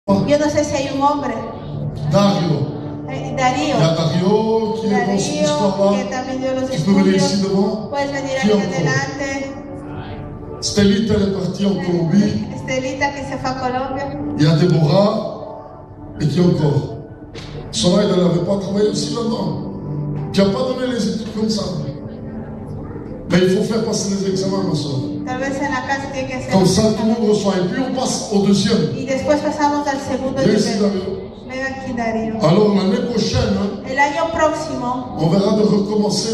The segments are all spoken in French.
Yo no sé si hay un hombre. Dario. Darío. Il y a Dario qui est dans cette histoire-là. Tu peux venir ici devant. Puedes venir aquí adelante. Stelita elle est partie en Colombie. Estelita que se fue a Colombia. Il y a Déborah. Et qui encore? Soleil, elle n'avait pas travaillé aussi là-dedans. Tu n'as pas donné les études comme ça. Mais il faut faire passer les examens, ma soeur. Tal vez en la casa tiene que hacer. Comme ça, tout le monde reçoit. Et puis on passe au deuxième. Y después pasamos al segundo nivel. Venga aquí, Darío. Alors l'année prochaine, el año próximo, on verra de recommencer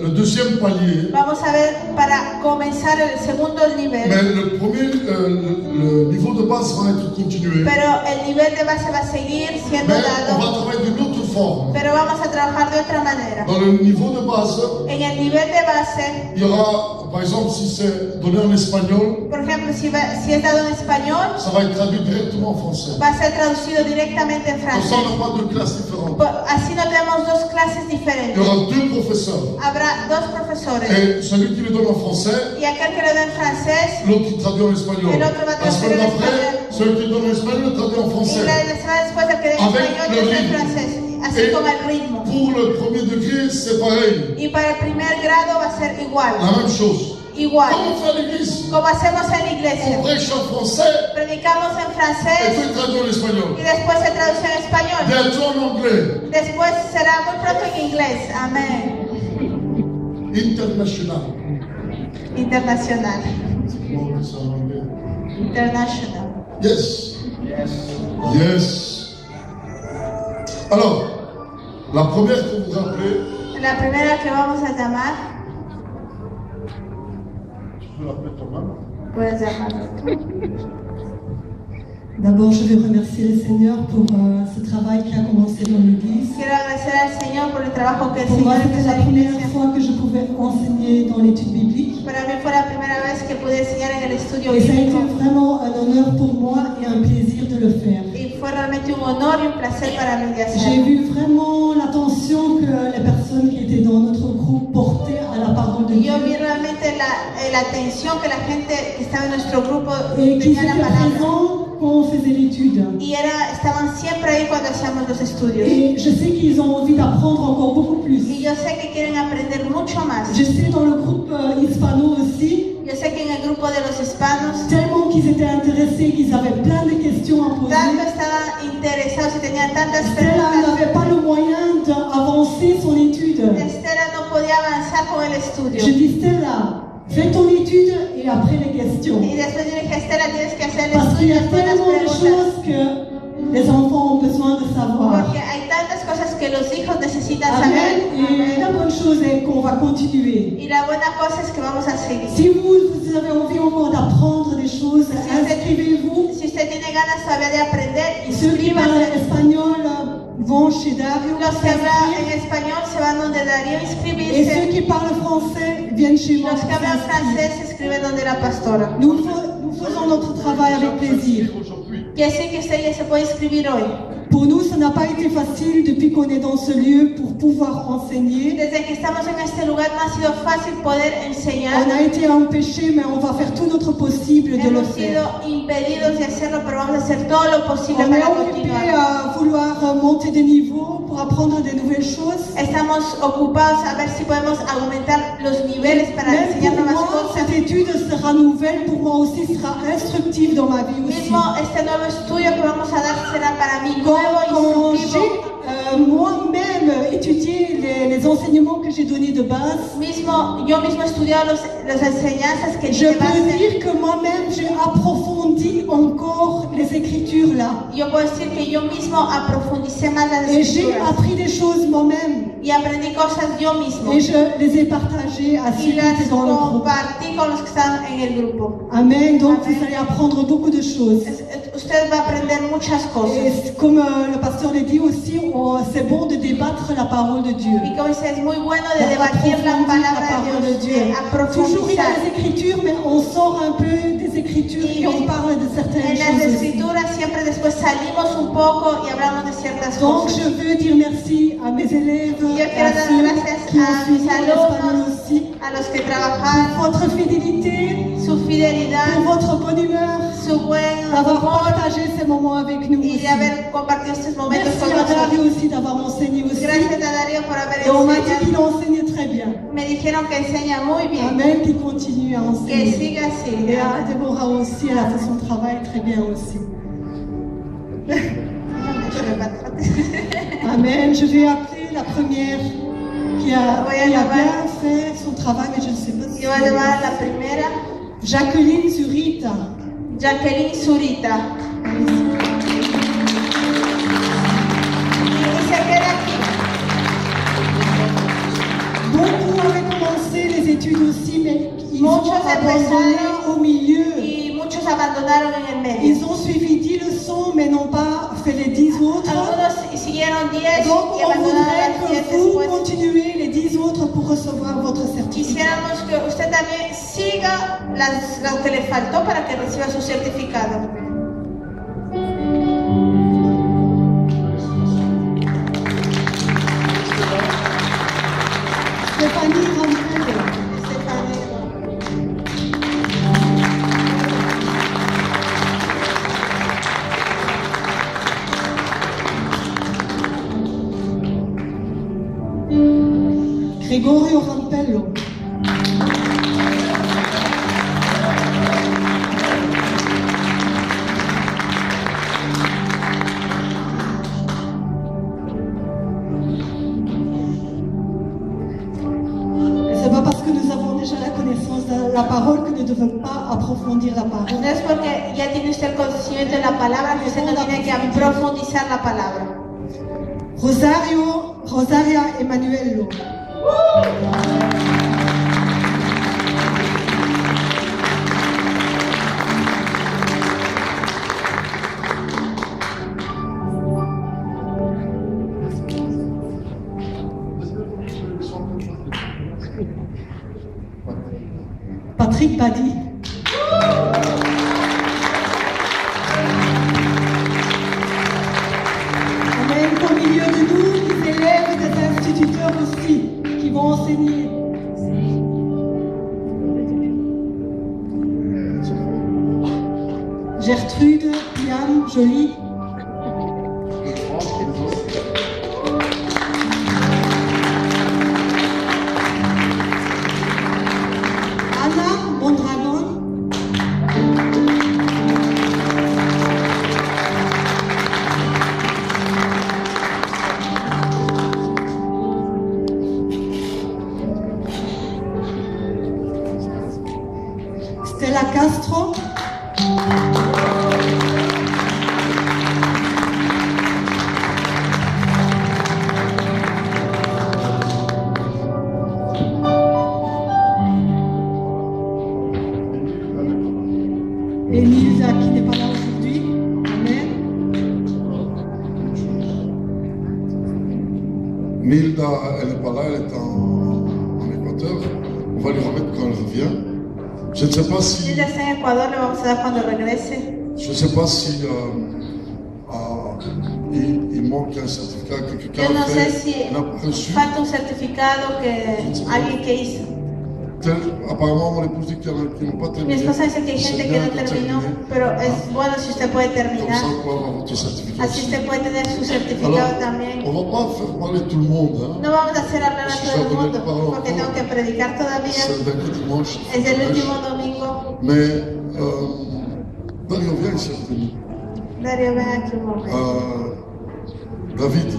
le deuxième palier. Vamos a ver para comenzar el segundo nivel. Mais le premier, le niveau de base va être continué. Pero el nivel de base va a seguir siendo dado. On va travailler d'une autre forme. Pero vamos a trabajar de otra manera. Dans le niveau de base, en el nivel de base, il y aura, par exemple, si c'est donné en espagnol, por ejemplo, si es dado en español, ça va être traduit directement en français. Va a ser traducido directamente en francés. Comme ça, on n'a pas deux classes différentes. Así no tenemos dos clases diferentes. Il y aura deux professeurs. Habrá dos profesores. Et celui qui le donne en français, y aquel que le da en francés, l'autre qui traduit en espagnol. El otro va a traducir en español. Celui qui le donne en espagnol le traduit en français. Y la semana después el que da en español le da en francés. Así Et como el ritmo. Pour le premier degré, c'est pareil. Y para el primer grado va a ser igual. La même chose. Igual. Comment on fait à l'église? Como hacemos en la iglesia. On prêche en français. Predicamos en francés. Et puis traduit en espagnol. Y después se traduce en español. Bientôt en anglais. Después será muy pronto en inglés. Amén. International. Internacional. International. Yes. Yes. Yes. Alors, la première que vous rappelez. La primera que vamos a llamar. Tu peux l'appeler toi-même. Puedes llamarlo tú. D'abord, je vais remercier le Seigneur pour ce travail qui a commencé dans l'Église. Quiero agradecer al Señor por el trabajo que el Pour moi, Señor c'était hizo la en la première iglesia. fois que je pouvais enseigner dans l'étude biblique. Para mí fue la primera vez que pude enseñar en el estudio Et ça a bíblico. été vraiment un honneur pour moi et un plaisir de le faire. Y fue realmente un honor y un placer para mí de J'ai hacerlo. vu vraiment l'attention que les personnes qui étaient dans notre groupe portaient à la parole de Dieu. Yo vi realmente la atención que la gente que estaba en nuestro grupo Et qui tenía la étaient palabra. présents quand on faisait l'étude. Y estaban siempre ahí cuando hacíamos los estudios. Et je sais qu'ils ont envie d'apprendre encore beaucoup plus. Y yo sé que quieren aprender mucho más. Je sais dans le groupe hispano aussi, Yo sé que en el grupo de los hispanos, tellement qu'ils étaient intéressés, qu'ils avaient plein de questions à poser. tanto estaban interesados y tenían tantas Stella preguntas. n'avait pas le moyen d'avancer son étude. Estela no podía avanzar con el estudio. Je dis Stella, fais ton étude et après les questions. Y después yo dije, Estela, tienes que hacer el Parce qu'il y estudio a y después las tellement de preguntas. choses que les enfants ont besoin de savoir. Porque hay tantas cosas que los hijos necesitan Amen. saber. Et la bonne chose est qu'on va continuer. Y la buena cosa es que vamos a seguir. Si vous avez envie encore d'apprendre des choses, inscrivez-vous. Si usted tiene ganas todavía de aprender, Ceux qui parlent inscríbase. espagnol vont chez Dario. Los que hablan en s'inscrire. español se van donde Darío Et ceux inscribirse. qui parlent français viennent chez moi. Los que hablan francés se escriben donde la pastora. Nous faisons notre travail avec plaisir. Quiere decir que usted ya se puede inscribir hoy. Pour nous, ça n'a pas été facile depuis qu'on est dans ce lieu pour pouvoir enseigner. Desde que estamos en este lugar no ha sido fácil poder On enseñar. a été empêchés, mais on va faire tout notre possible de le Hemos sido faire. impedidos de hacerlo, pero vamos a hacer todo lo posible On est para occupé continuar. à vouloir monter des niveaux pour apprendre des nouvelles choses. Estamos ocupados a ver si podemos aumentar los niveles para Même enseñar pour nuevas moi, cosas. cette étude sera nouvelle, pour moi aussi sera instructive dans ma vie aussi. Mismo este nuevo estudio que vamos a dar será para mí nuevo y Quand instructivo. j'ai moi-même étudié les enseignements que j'ai donnés de base, Yo mismo he estudiado las enseñanzas que je de peux base. dire que moi-même j'ai approfondi encore les écritures là. Yo puedo decir que yo mismo aprofundicé más las Et j'ai escrituras appris des choses moi-même. y aprendí cosas yo mismo Et je les ai partagées à ceux y qui las étaient dans le groupe. compartí con los que están en el grupo. Amen. Donc Amen. vous allez apprendre beaucoup de choses. Usted va a aprender muchas cosas. Et comme le pasteur l'a dit aussi, c'est bon de débattre la parole de Dieu. Y como dice, es muy bueno de debatir la palabra de Dios, de Toujours il y a aprofundizar. les écritures, mais on sort un peu des écritures et on parle de certaines En las choses aussi. escrituras siempre después salimos un poco y hablamos de ciertas Donc cosas. je veux dire merci à mes élèves, Yo et quiero à dar ceux gracias qui ont a suivi mis l'espagnol alumnos, aussi, a los que trabajaron, votre fidélité, su fidelidad, pour votre bonne humeur, su buen d'avoir humor partagé ces moments avec nous y aussi. de haber compartido estos momentos Merci con à Dario nosotros. aussi d'avoir enseigné aussi. Gracias a Darío por haber Et on m'a dit qu'il enseñado. enseignait très bien. Me dijeron que enseña muy bien, Amen, qu'il continue à que enseigner. siga así. Et à Déborah aussi, elle a fait son travail très bien aussi. Amen. Je vais appeler la première qui a bien fait son travail, mais je ne sais pas si Yo voy a llevar a la primera, Jacqueline Zurita. Jacqueline Zurita. Y se queda aquí. Beaucoup avaient commencé les études aussi, mais ils ont Muchos abandonné empezaron au milieu. y muchos abandonaron en el medio. Ils ont suivi 10 leçons, mais n'ont pas fait les 10 autres. Algunos siguieron 10 Donc, y on abandonaron voudrait las 10 que vous después. continuez les 10 autres pour recevoir votre certificat. Quisiéramos que usted también siga lo que le faltó para que reciba su certificado. Stéphanie Rampel. Gregorio Rampello. Et c'est pas parce que nous avons déjà la connaissance de la parole que nous ne devons pas approfondir la parole. No es porque ya tiene usted el conocimiento de la palabra que usted no tiene que profundizar la palabra. Rosaria Emanuello. Patrick Badi. Amen. Au milieu de nous, des élèves et des instituteurs aussi qui vont enseigner. Gertrude, Piam, Jolie. Anna Mondragon. Stella Castro. Élisa qui n'est pas là aujourd'hui. Amen. Milda, elle n'est pas là, elle est en Équateur. On va lui remettre quand elle revient. Je ne sais pas si, Él ya está en Ecuador, le vamos a dar cuando regrese. je ne sais pas si il manque un certificat que quelqu'un Yo no a sé fait, si n'a pas reçu. falta un certificado que alguien que hizo. Apparemment, mon épouse dit qu'il y en a qui n'ont pas Mi terminé. esposa dice que hay gente que no terminó, pero es bueno si usted puede Comme terminar. ça, on peut avoir votre certificat. Así aussi. usted puede tener su certificado Alors, también. on ne va pas faire parler tout le monde. Hein. No vamos a hacer hablar a todo el mundo porque tengo que predicar todavía. C'est le dernier dimanche. Es el último domingo. Mais Dario, viens ici avec nous. Dario, ven aquí un momento. David,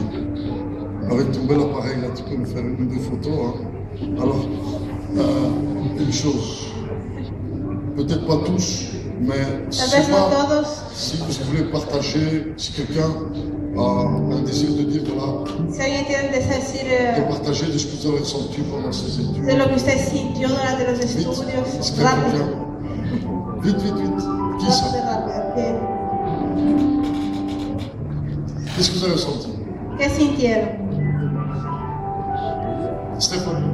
avec ton bel appareil là, tu peux me faire une ou deux photos. Hein. Alors, une chose, peut-être pas tous, mais Tal vez no todos. si vous voulez partager, si quelqu'un a un désir de dire voilà, Si alguien tiene que decir de partager de ce que vous avez ressenti pendant ces études. de lo que usted sintió durante los Vite, estudios, est-ce qu'il y a rápido. quelqu'un? Vite, vite, vite. Qui ça? Rápido. Qu'est-ce que vous avez ressenti? ¿Qué sintieron? Stéphane.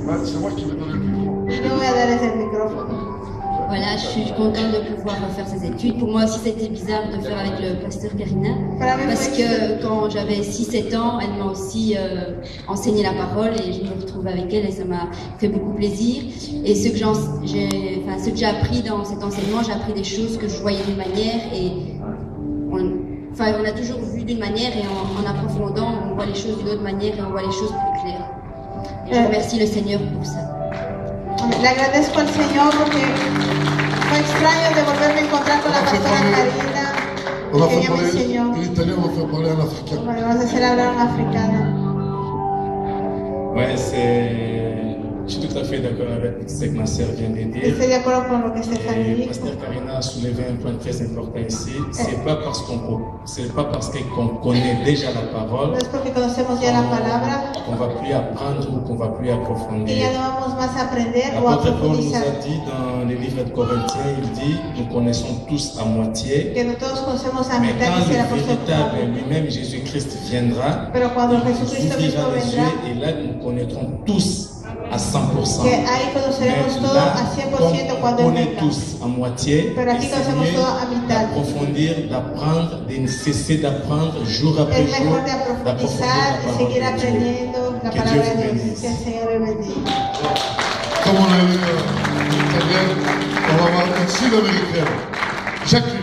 Ouais, c'est moi qui vais donner le micro. Yo voy a darles el micrófono. Voilà, je suis contente de pouvoir faire ces études. Pour moi aussi, c'était bizarre de faire avec le pasteur Karina. Parce que quand j'avais 6-7 ans, elle m'a aussi enseigné la parole et je me retrouve avec elle et ça m'a fait beaucoup plaisir. Et ce que j'ai appris dans cet enseignement, j'ai appris des choses que je voyais d'une manière et on a toujours vu d'une manière et en approfondant, on voit les choses d'une autre manière et on voit les choses plus claires. Et je remercie le Seigneur pour ça. Le agradezco al Señor porque fue extraño de volverme a encontrar con la pastora Karina, que ella me enseñó. En italien, on va faire parler en africain. Bueno, vamos a hacer hablar en africano. Ouais, je suis tout à fait d'accord avec ce que ma sœur vient de dire. Estoy de acuerdo con lo que Stephanie Et dijo. Pasteur Karina a soulevé un point très important ici. C'est pas parce qu'on connaît déjà la parole No es porque conocemos ya la palabra qu'on va plus apprendre ou qu'on va plus que approfondir. ya no vamos más a aprender o a L'apôtre Paul nous profundizar. a dit dans le livre de Corinthiens, il dit, nous connaissons tous à moitié, Que no todos conocemos a mais mitad, quand dice el le apóstol véritable Pablo. lui-même Jésus-Christ viendra, Pero cuando il nous Jesucristo mismo ouvrira les vendrá, yeux et là nous connaîtrons tous à 100%. que ahí conoceremos Mais todo là, a 100% comme cuando on Él connaît venga. tous à moitié, Pero aquí et c'est conocemos mieux todo a mitad. d'approfondir, d'apprendre, de ne cesser d'apprendre jour après Es jour, mejor de d'approfondir profundizar la y parole seguir de Dieu. aprendiendo la Que palabra Dieu de vous Dios. bénisse. Que el Señor le bendiga. Comme on a eu en italien, on va voir aussi l'américain. Jacques.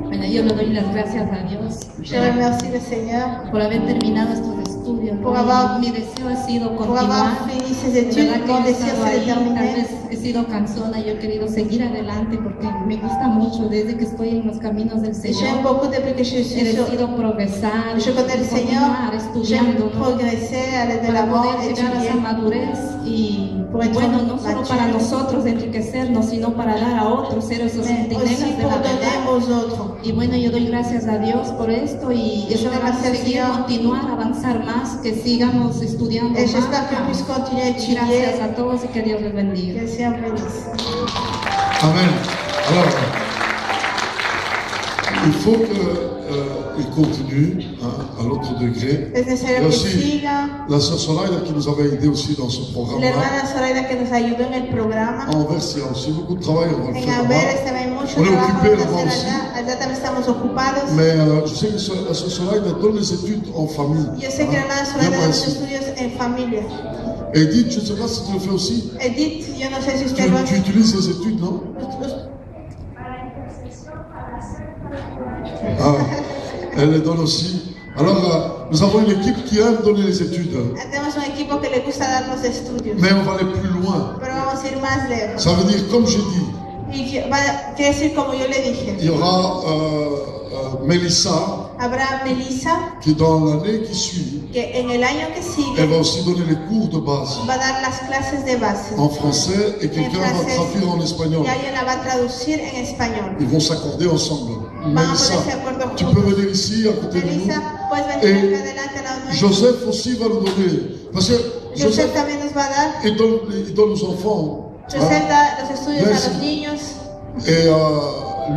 Bueno, yo le doy las gracias a Dios Yo remercie le Señor por haber terminado estos estudios. Por haber- Mi deseo ha sido pour continuar. avoir fini ces études. ¿Verdad que Mon yo he désir estado c'est de ahí? Tal terminer. vez he sido cansona y yo he querido seguir adelante porque me gusta mucho desde que estoy en los caminos del J'aime Señor. beaucoup depuis que je He suis sur. decidido progresar, Je connais le Seigneur. continuar estudiando, J'aime ¿no? progresser, aller de Para l'avant, poder llegar a esa étudier. madurez y Pour être bueno, no solo mature. para nosotros enriquecernos, sino para dar a otros, ser esos Mais centinelas aussi de pour la donner verdad. aux autres. Y bueno, yo doy gracias a Dios por esto y Yo esperamos gracias al seguir, Señor. continuar, avanzar más, que sigamos estudiando Et más. j'espère qu'on puisse continuer à étudier. Gracias a todos y que Dios les Que bendiga. le Seigneur bénisse. Amen. Alors, il faut qu'il continue à l'autre degré. Es Il y necesario a que aussi siga. la sœur Soraïda qui nous avait aidé aussi dans ce La programme-là. hermana Zoraida que nos ayudó en el programa. En Anvers, il y a aussi beaucoup de travail, on va le En faire Amberes là-bas. también hay mucho On est trabajo occupé que là-bas hacer aussi. allá. Allá también estamos ocupados. Mais je sais que la sœur Soraïda donne les études en famille. Yo sé que la hermana Bien Zoraida da los précis. estudios en familia. Edith, je ne sais pas si tu le fais aussi. Edith, yo no sé si usted lo Tu hace. utilises les études, non? Ah, elle les donne aussi. Alors, nous avons une équipe qui aime donner les études. Tenemos un equipo que le gusta dar los estudios. Mais on va aller plus loin. Pero vamos a ir más lejos. Ça veut dire, comme j'ai dit, Y quiere decir, como yo le dije, il y aura Mélissa habrá Melissa qui, dans l'année qui suit, que en el año que elle sigue va aussi donner les cours de base va a dar las clases de base. en français et quelqu'un va francés. traduire en espagnol. Y alguien la va a traducir en español. Ils vont s'accorder ensemble. Van a Mélissa, ponerse de acuerdo tu juntos. peux venir ici à côté de nous. Melissa, puedes venir Et acá adelante a la nuestra. Joseph aussi va nous donner. Parce que Joseph Joseph, también nos va a dar. il donne aux enfants. Joseph hein. da los estudios Yes. a los niños. Et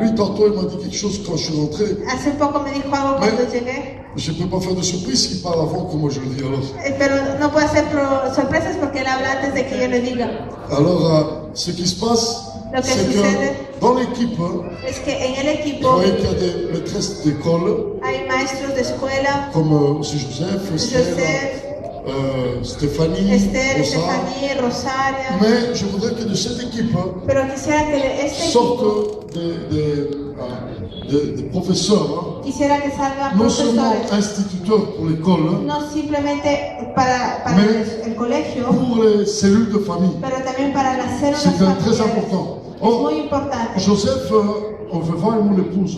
lui, tantôt, il m'a dit quelque chose quand je suis rentré. Hace poco me dijo algo cuando Mais- llegué. Je ne peux pas faire de surprise s'il parle avant que moi je le dise. Pero no puedo hacer sorpresas porque él habla antes de que yo le diga. Alors, ce qui se passe, Lo que c'est sucede que dans l'équipe, es que en el vous equipo voyez qu'il y a des maîtresses d'école, hay maestros de escuela, comme aussi Joseph, Esther, Joseph, Stéphanie, Esther, Rosa. Stephanie, Rosaria. Mais je voudrais que de cette équipe Pero quisiera que de este equipo, sortent des professeurs, quisiera que salgan non seulement profesores, instituteurs pour l'école, no simplemente para Mais- el colegio, pour les cellules de famille. pero también para las células C'est très familiares. important. Es Oh, muy importante. Joseph, on veut voir mon épouse,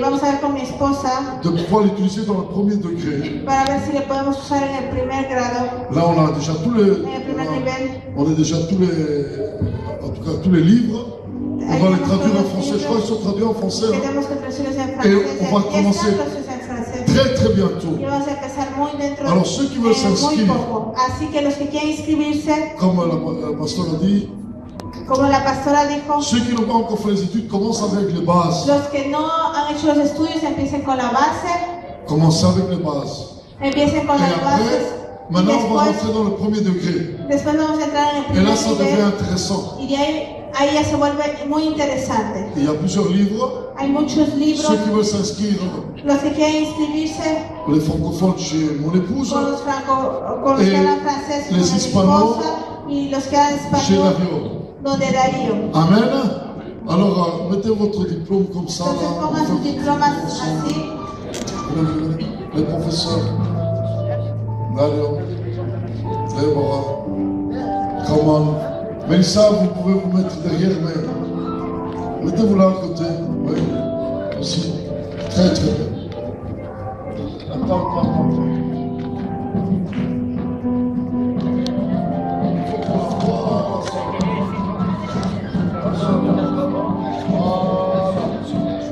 Vamos a ver con mi esposa de pouvoir l'utiliser dans le premier degré. para ver si le podemos usar en el primer grado, Là, on a déjà tous les, en el primer nivel. on a déjà tous les, en tout cas tous les livres. On va les traduire en français. Je crois qu'ils sont traduits en français. hein. Tenemos que traducirlos en Et francés. on va Ya commencer están traducidos en francés. Très très bientôt. Y vamos a empezar muy dentro Alors, ceux qui veulent muy s'inscrire. poco. Así que los que quieren inscribirse, Comme la pasteur a dit, como la pastora dijo, ceux qui n'ont pas encore fait les études commencent avec les bases. los que no han hecho los estudios empiecen con la base, Commencez avec les bases. empiecen con Et las bases. après, Maintenant, on va rentrer dans le premier degré. Después vamos a entrar en el Et primer là, ça devient nivel. intéressant. Y de ahí ya se vuelve muy interesante. Il y a plusieurs livres. Hay muchos libros. Ceux qui veulent s'inscrire, Los que quieren inscribirse les francophones chez mon épouse, con los que hablan francés con mi hispanos esposa y los que hablan chez español Dario. los de Darío. Amen. Alors, mettez votre diplôme comme ça. Entonces pongan sus diplomas así. Les professeurs, Dario, Deborah, Kamal, Melissa, vous pouvez vous mettre derrière, mais mettez-vous là à côté. Oui, aussi. Très très bien. Attends.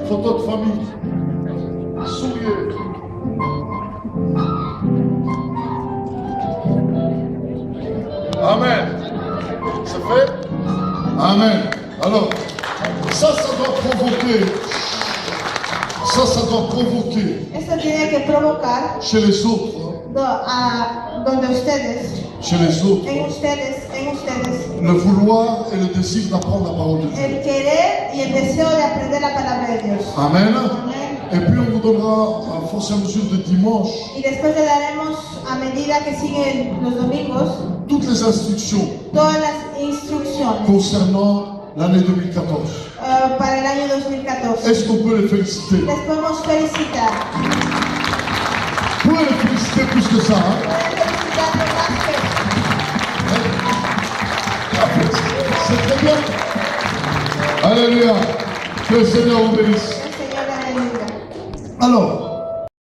Photo de famille. Souriez. Amen. C'est fait? Amen. Alors, ça doit provoquer. Ça doit provoquer. Esto tiene que provocar Chez les autres. donde ustedes, Chez les autres. en ustedes, Le vouloir et le désir d'apprendre la parole de Dieu. el querer y el deseo de aprender la palabra de Dios. Amen. Amén. Et puis on vous donnera, à force et à mesure de dimanche, Y después le daremos, a medida que siguen los domingos, toutes les instructions todas las instrucciones concernant l'année 2014. Para el año 2014. Est-ce qu'on peut les féliciter? Les podemos felicitar. Vous pouvez les féliciter plus que ça. Hein? Pueden felicitarle más que C'est très bien. Alléluia. Que le Seigneur vous bénisse. el Señor la bendiga. Alors,